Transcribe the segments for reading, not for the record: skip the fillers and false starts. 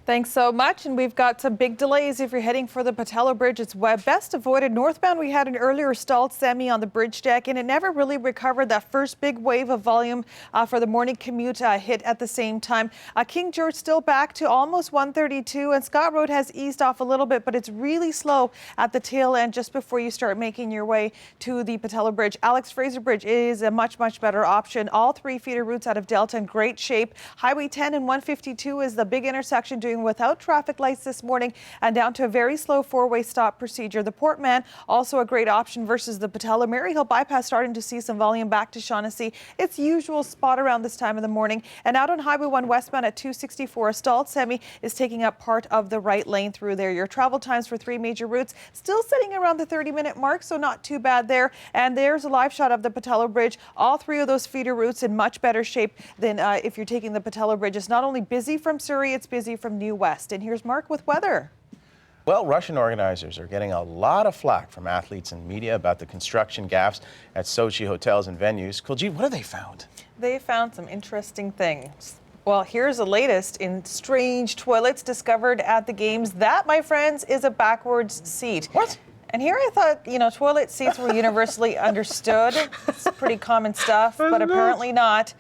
Thanks so much. And we've got some big delays if you're heading for the Patello Bridge. It's best avoided. Northbound, we had an earlier stalled semi on the bridge deck, and it never really recovered. That first big wave of volume for the morning commute hit at the same time. King George still back to almost 132, and Scott Road has eased off a little bit, but it's really slow at the tail end just before you start making your way to the Patello Bridge. Alex Fraser Bridge is a much better option. All three feeder routes out of Delta in great shape. Highway 10 and 152 is the big intersection doing without traffic lights this morning and down to a very slow four-way stop procedure. The Portman also a great option versus the Patello. Maryhill bypass starting to see some volume back to Shaughnessy. Its usual spot around this time of the morning. And out on Highway 1 westbound at 264, a stalled semi is taking up part of the right lane through there. Your travel times for three major routes still sitting around the 30-minute mark, so not too bad there. And there's a live shot of the Patello Bridge. All three of those feeder routes in much better shape than if you're taking the Patello Bridge. It's not only busy from Surrey, it's busy from New West. And here's Mark with weather. Well, Russian organizers are getting a lot of flack from athletes and media about the construction gaffes at Sochi hotels and venues. Kuljeet, what have they found? They found some interesting things. Well, here's the latest in strange toilets discovered at the games. That, my friends, is a backwards seat. What? And here I thought, toilet seats were universally understood. It's pretty common stuff, but apparently not.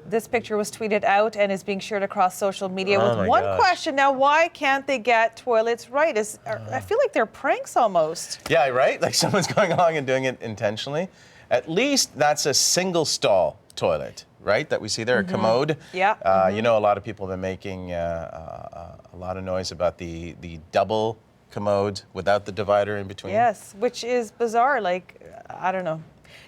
This picture was tweeted out and is being shared across social media with one question. Now, why can't they get toilets right? I feel like they're pranks almost. Yeah, right? Like someone's going along and doing it intentionally. At least that's a single stall toilet, right? That we see there, a commode. Yeah. A lot of people have been making a lot of noise about the double commode without the divider in between. Yes, which is bizarre. Like, I don't know.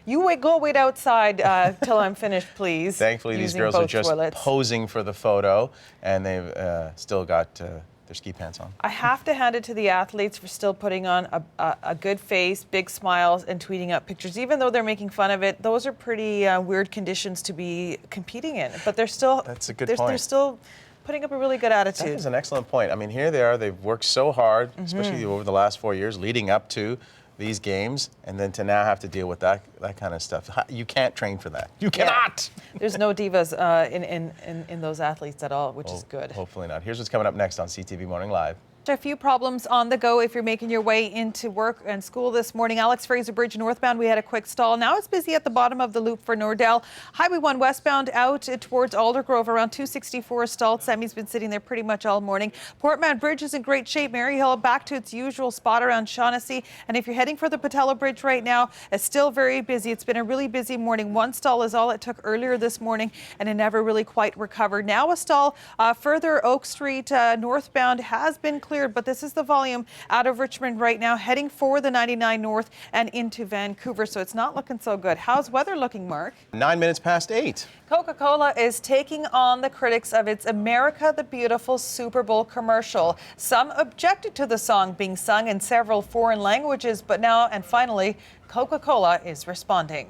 You wait outside till I'm finished, please. Thankfully, these girls are just toilets. posing for the photo, and they've still got their ski pants on. I have to hand it to the athletes for still putting on a good face, big smiles, and tweeting out pictures. Even though they're making fun of it, those are pretty weird conditions to be competing in. But they're still. That's a good point. They're still putting up a really good attitude. That is an excellent point. I mean, here they are. They've worked so hard, especially over the last 4 years, leading up to these games, and then to now have to deal with that kind of stuff. You can't train for that. You cannot. There's no divas in those athletes at all, which is good. Hopefully not. Here's what's coming up next on CTV Morning Live. A few problems on the go if you're making your way into work and school this morning. Alex Fraser Bridge northbound, we had a quick stall. Now it's busy at the bottom of the loop for Nordell. Highway 1 westbound out towards Aldergrove around 264 stalled. Semi's been sitting there pretty much all morning. Portman Bridge is in great shape. Maryhill back to its usual spot around Shaughnessy. And if you're heading for the Patello Bridge right now, it's still very busy. It's been a really busy morning. One stall is all it took earlier this morning, and it never really quite recovered. Now a stall further Oak Street northbound has been cleared, but this is the volume out of Richmond right now, heading for the 99 North and into Vancouver, so it's not looking so good. How's weather looking, Mark? 9 minutes past 8. Coca-Cola is taking on the critics of its America the Beautiful Super Bowl commercial. Some objected to the song being sung in several foreign languages, but now and finally, Coca-Cola is responding.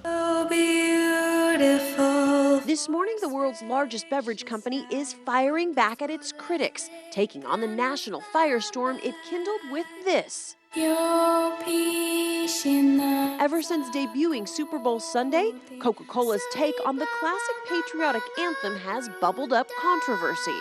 So beautiful. This morning, the world's largest beverage company is firing back at its critics, taking on the national firestorm it kindled with this. Ever since debuting Super Bowl Sunday, Coca-Cola's take on the classic patriotic anthem has bubbled up controversy.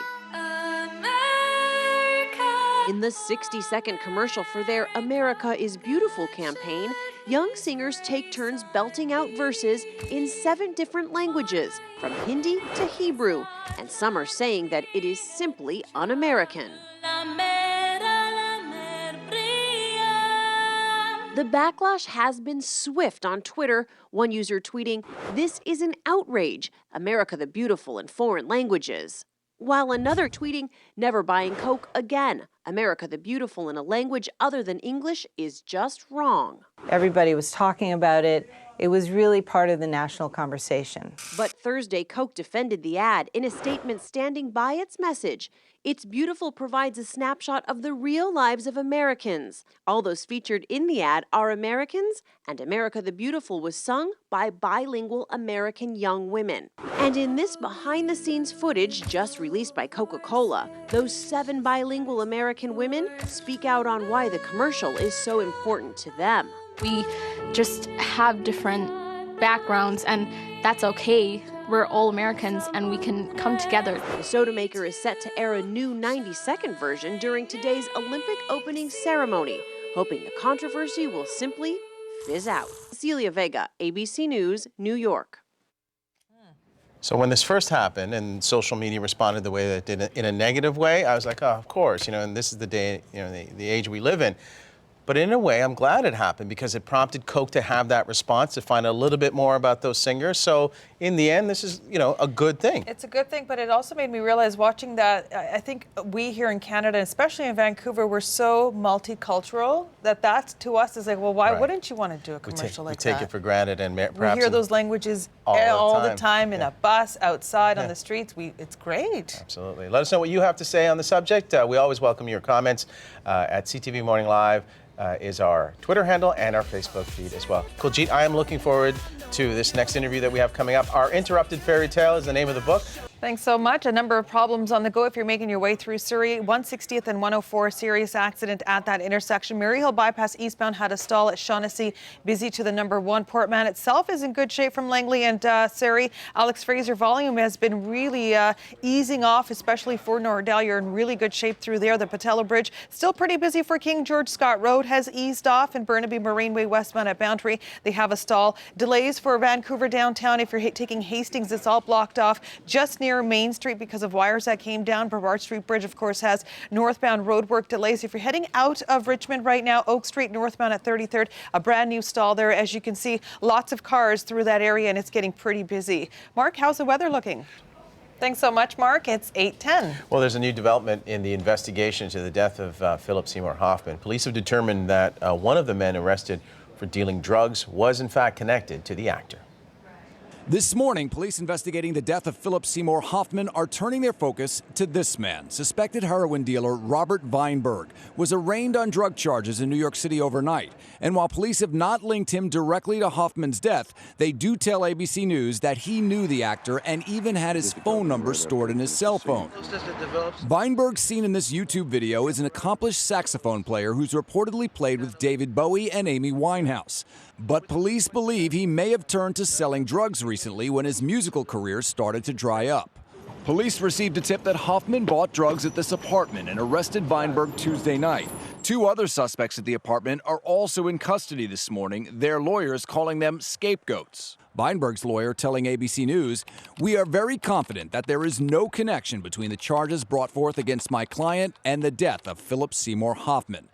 In the 60-second commercial for their America is Beautiful campaign, young singers take turns belting out verses in 7 different languages, from Hindi to Hebrew, and some are saying that it is simply un-American. The backlash has been swift on Twitter, one user tweeting, "This is an outrage, America the Beautiful in foreign languages." While another tweeting, "Never buying Coke again. America the Beautiful in a language other than English is just wrong." Everybody was talking about it. It was really part of the national conversation. But Thursday, Coke defended the ad in a statement standing by its message. It's Beautiful provides a snapshot of the real lives of Americans. All those featured in the ad are Americans, and America the Beautiful was sung by bilingual American young women. And in this behind-the-scenes footage just released by Coca-Cola, those 7 bilingual American women speak out on why the commercial is so important to them. We just have different backgrounds, and that's okay. we're all Americans and we can come together. The soda maker is set to air a new 90-second version during today's Olympic opening ceremony, hoping the controversy will simply fizz out. Celia Vega, ABC News, New York. So when this first happened and social media responded the way that it did in a negative way, I was like, oh, of course, and this is the day, the age we live in. But in a way, I'm glad it happened because it prompted Coke to have that response, to find out a little bit more about those singers. So in the end, this is, a good thing. It's a good thing, but it also made me realize watching that, I think we here in Canada, especially in Vancouver, we're so multicultural that to us is like, well, why wouldn't you want to do a commercial like that? We take it for granted, and perhaps we hear those languages all the time in a bus, outside, on the streets. It's great. Absolutely. Let us know what you have to say on the subject. We always welcome your comments at CTV Morning Live. Is our Twitter handle and our Facebook feed as well. Kuljeet, I am looking forward to this next interview that we have coming up. Our Interrupted Fairy Tale is the name of the book. Thanks so much. A number of problems on the go if you're making your way through Surrey. 160th and 104, serious accident at that intersection. Maryhill bypass eastbound had a stall at Shaughnessy. Busy to the number 1. Portman itself is in good shape from Langley and Surrey. Alex Fraser, volume has been really easing off, especially for Nordell. You're in really good shape through there. The Patello Bridge still pretty busy for King George. Scott Road has eased off, and Burnaby Marineway westbound at Boundary, they have a stall. Delays for Vancouver downtown. If you're taking Hastings, it's all blocked off just near Main Street because of wires that came down. Brevard Street Bridge, of course, has northbound roadwork delays. If you're heading out of Richmond right now, Oak Street northbound at 33rd, a brand new stall there. As you can see, lots of cars through that area, and it's getting pretty busy. Mark, how's the weather looking? Thanks so much, Mark. It's 8:10. Well, there's a new development in the investigation into the death of Philip Seymour Hoffman. Police have determined that one of the men arrested for dealing drugs was, in fact, connected to the actor. This morning, police investigating the death of Philip Seymour Hoffman are turning their focus to this man. Suspected heroin dealer Robert Weinberg was arraigned on drug charges in New York City overnight. And while police have not linked him directly to Hoffman's death, they do tell ABC News that he knew the actor and even had his phone number stored in his cell phone. Weinberg, seen in this YouTube video, is an accomplished saxophone player who's reportedly played with David Bowie and Amy Winehouse. But police believe he may have turned to selling drugs recently when his musical career started to dry up. Police received a tip that Hoffman bought drugs at this apartment and arrested Weinberg Tuesday night. 2 other suspects at the apartment are also in custody this morning, their lawyers calling them scapegoats. Weinberg's lawyer telling ABC News, "We are very confident that there is no connection between the charges brought forth against my client and the death of Philip Seymour Hoffman."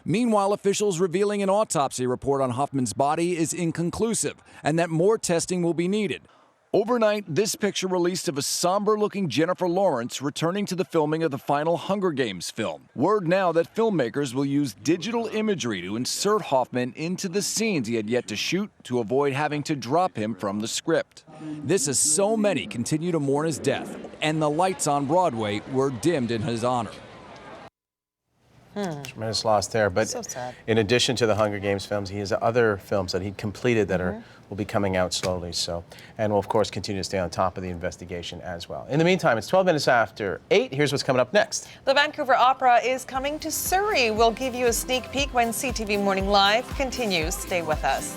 Meanwhile, officials revealing an autopsy report on Hoffman's body is inconclusive and that more testing will be needed. Overnight, this picture released of a somber-looking Jennifer Lawrence returning to the filming of the final Hunger Games film. Word now that filmmakers will use digital imagery to insert Hoffman into the scenes he had yet to shoot to avoid having to drop him from the script. This as so many continue to mourn his death, and the lights on Broadway were dimmed in his honor. Tremendous loss there. But So sad. in addition to the Hunger Games films, he has other films that he completed that will be coming out slowly. So, and will of course continue to stay on top of the investigation as well. In the meantime, it's 12 minutes after 8. Here's what's coming up next. The Vancouver Opera is coming to Surrey. We'll give you a sneak peek when CTV Morning Live continues. Stay with us.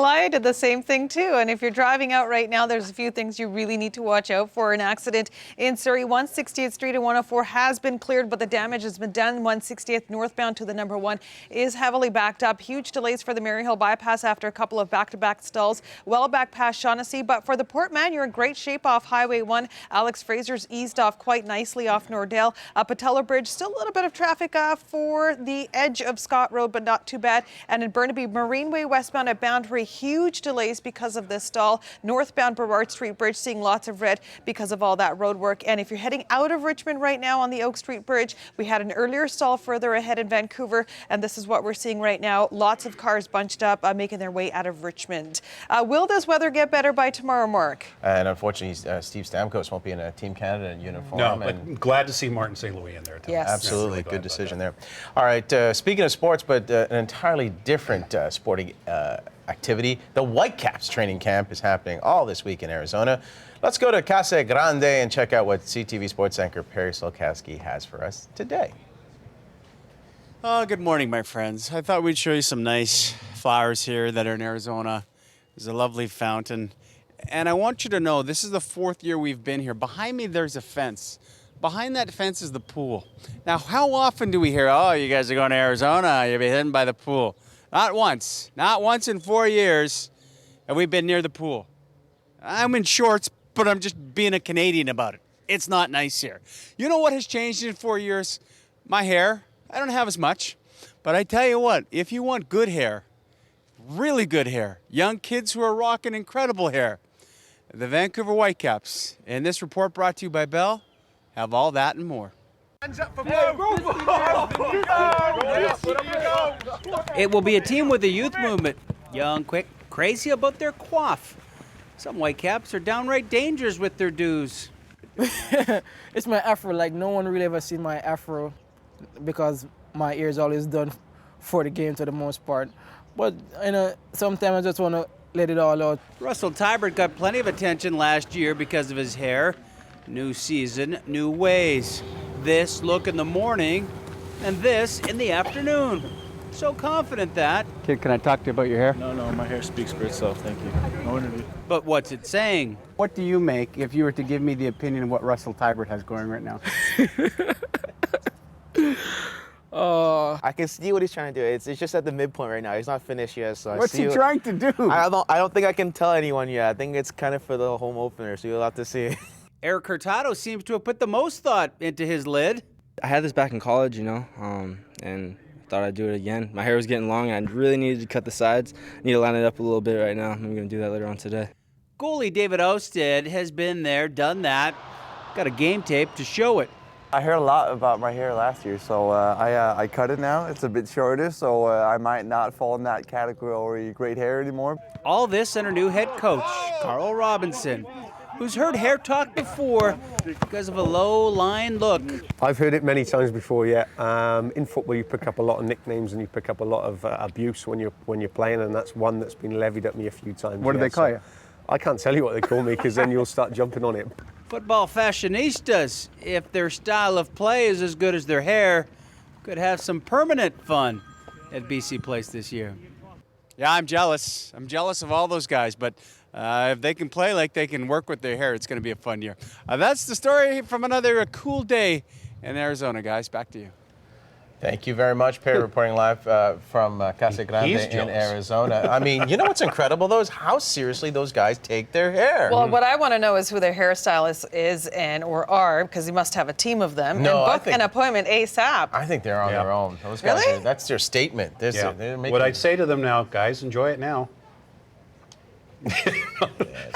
I did the same thing too, and if you're driving out right now, there's a few things you really need to watch out for. An accident in Surrey, 160th Street and 104 has been cleared, but the damage has been done. 160th northbound to the number 1 is heavily backed up. Huge delays for the Maryhill bypass after a couple of back-to-back stalls, well back past Shaughnessy. But for the Portman, you're in great shape off Highway 1. Alex Fraser's eased off quite nicely off Nordell. Patello Bridge, still a little bit of traffic for the edge of Scott Road, but not too bad. And in Burnaby, Marineway westbound at Boundary, huge delays because of this stall. Northbound Brevard Street Bridge seeing lots of red because of all that road work. And if you're heading out of Richmond right now on the Oak Street Bridge, we had an earlier stall further ahead in Vancouver, and this is what we're seeing right now. Lots of cars bunched up, making their way out of Richmond. Will this weather get better by tomorrow, Mark? And unfortunately, Steve Stamkos won't be in a Team Canada uniform. No, but glad to see Martin St. Louis in there too. Yes. Absolutely, Really good decision there. All right, speaking of sports, but an entirely different sporting activity. The Whitecaps training camp is happening all this week in Arizona. Let's go to Casa Grande and check out what CTV Sports anchor Perry Solkowski has for us today. Oh, good morning, my friends. I thought we'd show you some nice flowers here that are in Arizona. There's a lovely fountain, And I want you to know, this is the 4th year we've been here. Behind me, there's a fence. Behind that fence is the pool. Now, how often do we hear, oh, you guys are going to Arizona, you'll be heading by the pool? Not once. Not once in 4 years have we been near the pool. I'm in shorts, but I'm just being a Canadian about it. It's not nice here. You know what has changed in 4 years? My hair. I don't have as much. But I tell you what, if you want good hair, really good hair, young kids who are rocking incredible hair, the Vancouver Whitecaps, and this report brought to you by Bell, have all that and more. It will be a team with a youth movement. Young, quick, crazy about their coif. Some Whitecaps are downright dangerous with their dues. It's my afro. Like, no one really ever seen my afro because my ear is always done for the game to the most part. But sometimes I just want to let it all out. Russell Tybert got plenty of attention last year because of his hair. New season, new ways. This look in the morning and this in the afternoon. So confident that. Kid, can I talk to you about your hair? No, my hair speaks for itself, thank you. No interview. But what's it saying? What do you make if you were to give me the opinion of what Russell Tybert has going right now? I can see what he's trying to do. It's just at the midpoint right now. He's not finished yet, so What's he trying to do? I don't think I can tell anyone yet. I think it's kind of for the home opener, so you'll have to see. Eric Hurtado seems to have put the most thought into his lid. I had this back in college, and thought I'd do it again. My hair was getting long, and I really needed to cut the sides. I need to line it up a little bit right now. I'm going to do that later on today. Goalie David Ousted has been there, done that. Got a game tape to show it. I heard a lot about my hair last year, so I cut it now. It's a bit shorter, so I might not fall in that category great hair anymore. All this and our new head coach, Carl Robinson, who's heard hair talk before because of a low-line look. I've heard it many times before, yeah. In football, you pick up a lot of nicknames and you pick up a lot of abuse when you're playing, and that's one that's been levied at me a few times. What do they call you? I can't tell you what they call me because then you'll start jumping on it. Football fashionistas, if their style of play is as good as their hair, could have some permanent fun at BC Place this year. Yeah, I'm jealous. I'm jealous of all those guys, but if they can play like they can work with their hair, it's going to be a fun year. That's the story from another cool day in Arizona, guys. Back to you. Thank you very much, Perry, reporting live from Casa Grande in Arizona. I mean, you know what's incredible, though, is how seriously those guys take their hair. Well, what I want to know is who their hairstylist is or are, because he must have a team of them, and book an appointment ASAP. I think they're on their own. Those guys really? That's their statement. They're making... What I'd say to them now, guys, enjoy it now.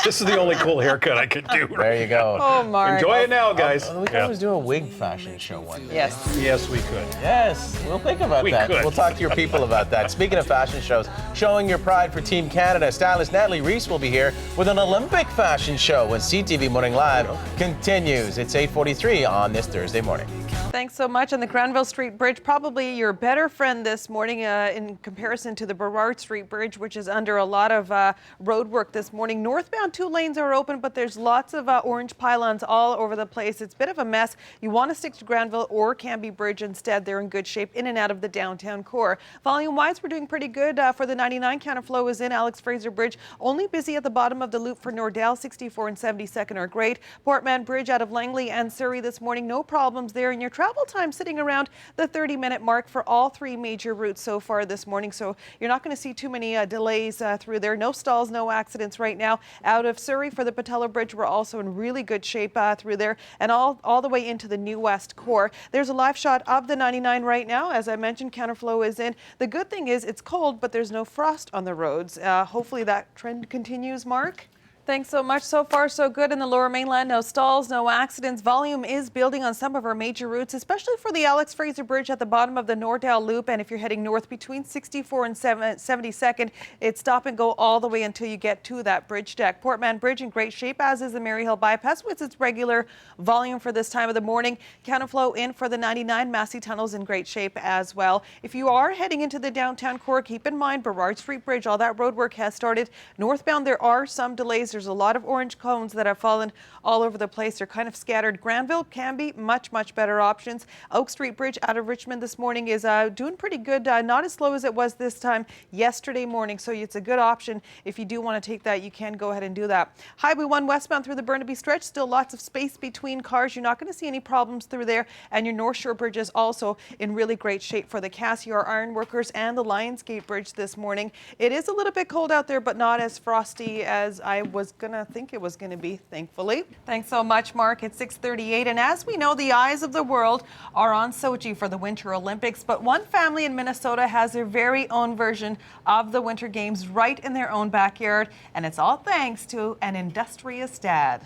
This is the only cool haircut I could do. There you go. Oh, Mark. Enjoy it now, guys. We could always do a wig fashion show one day. Yes. Yes, we could. Yes, we'll think about that. Could. We'll talk to your people about that. Speaking of fashion shows, showing your pride for Team Canada, stylist Natalie Reese will be here with an Olympic fashion show when CTV Morning Live continues. It's 8:43 on this Thursday morning. Thanks so much. And the Granville Street Bridge, probably your better friend this morning in comparison to the Burrard Street Bridge, which is under a lot of road work this morning. Northbound 2 lanes are open, but there's lots of orange pylons all over the place. It's a bit of a mess. You want to stick to Granville or Canby Bridge instead. They're in good shape in and out of the downtown core. Volume-wise, we're doing pretty good for the 99. Counterflow is in Alex Fraser Bridge. Only busy at the bottom of the loop for Nordell. 64 and 72nd are great. Portman Bridge out of Langley and Surrey this morning. No problems there. And your travel time sitting around the 30-minute mark for all 3 major routes so far this morning. So you're not going to see too many delays through there. No stalls, no accidents right now. Out of Surrey for the Patello Bridge, we're also in really good shape through there and all the way into the New West core. There's a live shot of the 99 right now. As I mentioned, counterflow is in. The good thing is it's cold, but there's no frost on the roads. Hopefully that trend continues, Mark. Thanks so much. So far, so good in the Lower Mainland. No stalls, no accidents. Volume is building on some of our major routes, especially for the Alex Fraser Bridge at the bottom of the Nordell Loop. And if you're heading north between 64 and 72nd, it's stop and go all the way until you get to that bridge deck. Portman Bridge in great shape, as is the Maryhill Bypass with its regular volume for this time of the morning. Counterflow in for the 99. Massey Tunnel's in great shape as well. If you are heading into the downtown core, keep in mind Burrard Street Bridge, all that road work has started. Northbound, there are some delays. There's a lot of orange cones that have fallen all over the place. They're kind of scattered. Granville can be much better options. Oak Street Bridge out of Richmond this morning is doing pretty good. Not as slow as it was this time yesterday morning. So it's a good option. If you do want to take that, you can go ahead and do that. Highway 1 westbound through the Burnaby stretch. Still lots of space between cars. You're not going to see any problems through there. And your North Shore Bridge is also in really great shape for the Cassiar Ironworkers and the Lionsgate Bridge this morning. It is a little bit cold out there, but not as frosty as I was going to think it was going to be, thankfully. Thanks so much, Mark. It's 6:38. And as we know, the eyes of the world are on Sochi for the Winter Olympics. But one family in Minnesota has their very own version of the Winter Games right in their own backyard. And it's all thanks to an industrious dad.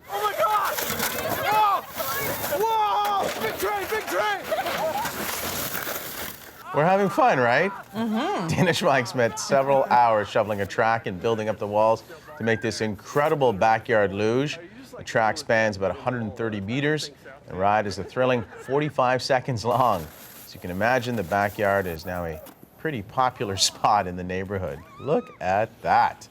Oh my God! Oh! Whoa! Big train, big train! We're having fun, right? Mm-hmm. Dana Schmeich spent several hours shoveling a track and building up the walls to make this incredible backyard luge. The track spans about 130 meters. The ride is a thrilling 45 seconds long. As you can imagine, the backyard is now a pretty popular spot in the neighborhood. Look at that.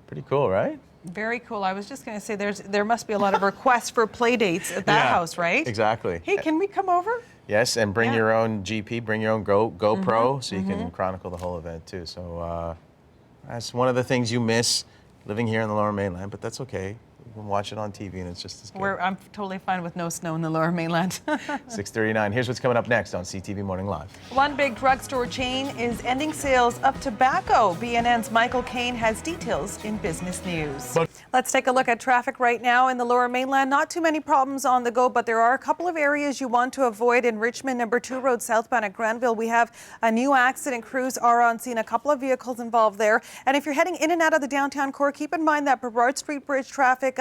Pretty cool, right? Very cool. I was just going to say there must be a lot of requests for play dates at that house, right? Exactly. Hey, can we come over? Yes, and bring your own GP, bring your own GoPro, so you can chronicle the whole event too. So that's one of the things you miss living here in the Lower Mainland, but that's okay. You can watch it on TV and it's just as good. I'm totally fine with no snow in the Lower Mainland. 6:39. Here's what's coming up next on CTV Morning Live. One big drugstore chain is ending sales of tobacco. BNN's Michael Kane has details in business news. Let's take a look at traffic right now in the Lower Mainland. Not too many problems on the go, but there are a couple of areas you want to avoid. In Richmond, number 2 road southbound at Granville, we have a new accident. Crews are on scene. A couple of vehicles involved there. And if you're heading in and out of the downtown core, keep in mind that Burrard Street Bridge traffic,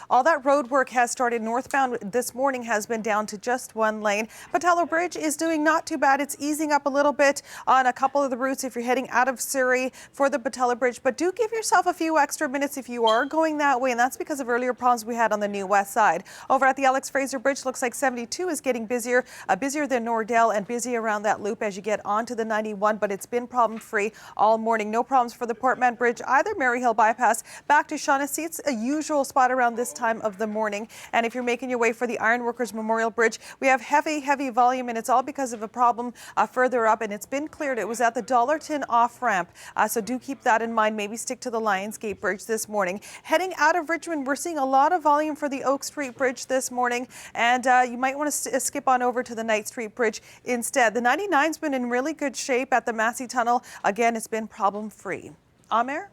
all that road work has started. Northbound this morning has been down to just one lane. Patello Bridge is doing not too bad. It's easing up a little bit on a couple of the routes if you're heading out of Surrey for the Patello Bridge. But do give yourself a few extra minutes if you are going that way, and that's because of earlier problems we had on the new west side. Over at the Alex Fraser Bridge, looks like 72 is getting busier, busier than Nordell, and busy around that loop as you get onto the 91, but it's been problem-free all morning. No problems for the Portman Bridge either. Maryhill Bypass back to Shaughnessy. It's a usual spot around this time of the morning. And if you're making your way for the Ironworkers Memorial Bridge, we have heavy volume, and it's all because of a problem further up, and it's been cleared. It was at the Dollarton off-ramp, so do keep that in mind. Maybe stick to the Lionsgate Bridge this morning. Heading out of Richmond, we're seeing a lot of volume for the Oak Street Bridge this morning, and you might want to skip on over to the Knight Street Bridge instead. The 99's been in really good shape at the Massey Tunnel. Again, it's been problem-free. Amer?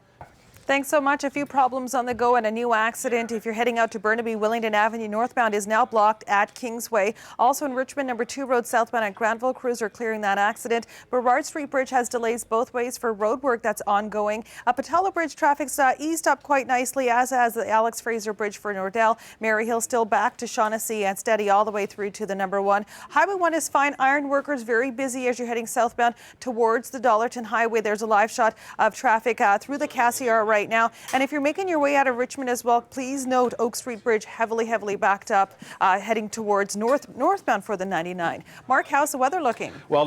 Thanks so much. A few problems on the go and a new accident. If you're heading out to Burnaby, Willingdon Avenue northbound is now blocked at Kingsway. Also in Richmond, number 2 road southbound at Granville, crews are clearing that accident. Burrard Street Bridge has delays both ways for road work that's ongoing. Patello Bridge traffic's eased up quite nicely, as has the Alex Fraser Bridge for Nordell. Maryhill still back to Shaughnessy and steady all the way through to the number 1. Highway 1 is fine. Ironworkers very busy as you're heading southbound towards the Dollarton Highway. There's a live shot of traffic through the Cassiar right now. And if you're making your way out of Richmond as well, please note Oak Street Bridge heavily backed up, heading towards northbound for the 99. Mark, how's the weather looking? Well,